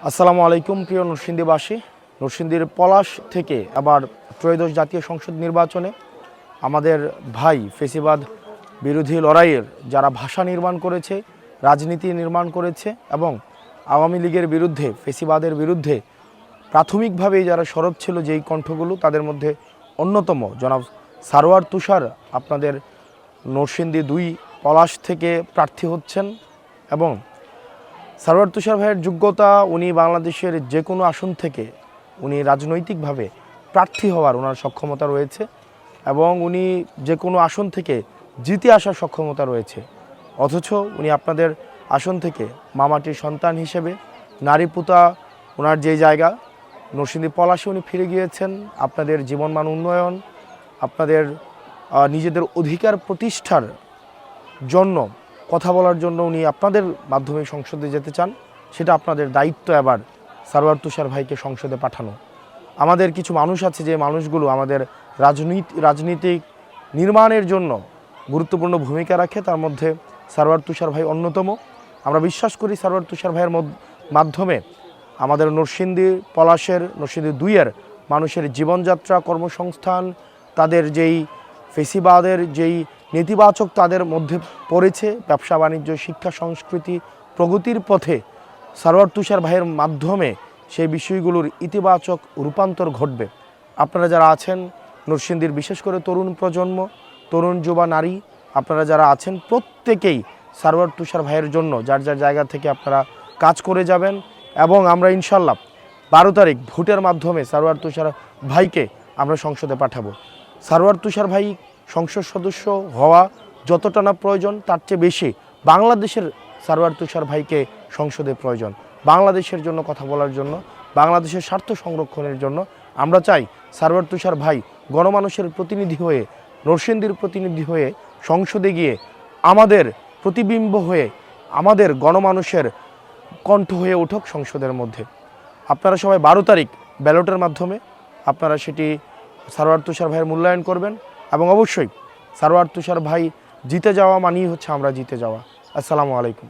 আসসালামু আলাইকুম প্রিয় নরসিংদীবাসী। নরসিংদীর পলাশ থেকে আবার ত্রয়োদশ জাতীয় সংসদ নির্বাচনে আমাদের ভাই ফেসিবাদ বিরোধী লড়াইয়ের যারা ভাষা নির্মাণ করেছে, রাজনীতি নির্মাণ করেছে এবং আওয়ামী লীগের বিরুদ্ধে, ফেসিবাদের বিরুদ্ধে প্রাথমিকভাবেই যারা সরব ছিল যেই কণ্ঠগুলো, তাদের মধ্যে অন্যতম জনাব সারোয়ার তুষার আপনাদের নরসিংদী ২ পলাশ থেকে প্রার্থী হচ্ছেন। এবং সারোয়ার তুষার ভাইয়ের যোগ্যতা, উনি বাংলাদেশের যে কোনো আসন থেকে উনি রাজনৈতিকভাবে প্রার্থী হওয়ার ওনার সক্ষমতা রয়েছে এবং উনি যে কোনো আসন থেকে জিতে আসার সক্ষমতা রয়েছে। অথচ উনি আপনাদের আসন থেকে মামাটির সন্তান হিসেবে নারী পুতা ওনার যে জায়গা নরসিংদী পলাশে উনি ফিরে গিয়েছেন। আপনাদের জীবনমান উন্নয়ন, আপনাদের নিজেদের অধিকার প্রতিষ্ঠার জন্য কথা বলার জন্য উনি আপনাদের মাধ্যমে সংসদে যেতে চান। সেটা আপনাদের দায়িত্ব এবার সারোয়ার তুষার ভাইকে সংসদে পাঠানো। আমাদের কিছু মানুষ আছে যে মানুষগুলো আমাদের রাজনীতিক নির্মাণের জন্য গুরুত্বপূর্ণ ভূমিকা রাখে, তার মধ্যে সারোয়ার তুষার ভাই অন্যতম। আমরা বিশ্বাস করি সারোয়ার তুষার ভাইয়ের মাধ্যমে আমাদের নরসিংদী পলাশের, নরসিংদী ২-এর মানুষের জীবনযাত্রা, কর্মসংস্থান, তাদের যেই ফেসিবাদের যেই নেতিবাচক তাদের মধ্যে পড়েছে, ব্যবসা বাণিজ্য, শিক্ষা, সংস্কৃতি, প্রগতির পথে সারোয়ার তুষার ভাইয়ের মাধ্যমে সেই বিষয়গুলোর ইতিবাচক রূপান্তর ঘটবে। আপনারা যারা আছেন নরসিংদীর, বিশেষ করে তরুণ প্রজন্ম, তরুণ যুবা নারী, আপনারা যারা আছেন প্রত্যেকেই সারোয়ার তুষার ভাইয়ের জন্য যার যার জায়গা থেকে আপনারা কাজ করে যাবেন এবং আমরা ইনশাল্লাহ ১২ তারিখ ভোটের মাধ্যমে সারোয়ার তুষার ভাইকে আমরা সংসদে পাঠাবো। সারোয়ার তুষার ভাই সংসদ সদস্য হওয়া যতটা না প্রয়োজন, তার চেয়ে বেশি বাংলাদেশের সারোয়ার তুষার ভাইকে সংসদে প্রয়োজন। বাংলাদেশের জন্য কথা বলার জন্য, বাংলাদেশের স্বার্থ সংরক্ষণের জন্য আমরা চাই সারোয়ার তুষার ভাই গণমানুষের প্রতিনিধি হয়ে, নরসিংদীর প্রতিনিধি হয়ে সংসদে গিয়ে আমাদের প্রতিবিম্ব হয়ে, আমাদের গণমানুষের কণ্ঠ হয়ে উঠুক সংসদের মধ্যে। আপনারা সবাই ১২ তারিখ ব্যালটের মাধ্যমে আপনারা সেটি সারোয়ার তুষার ভাইয়ের মূল্যায়ন করবেন এবং অবশ্যই সারোয়ার তুষার ভাই জিতে যাওয়া মানেই হচ্ছে আমরা জিতে যাওয়া। আসসালামু আলাইকুম।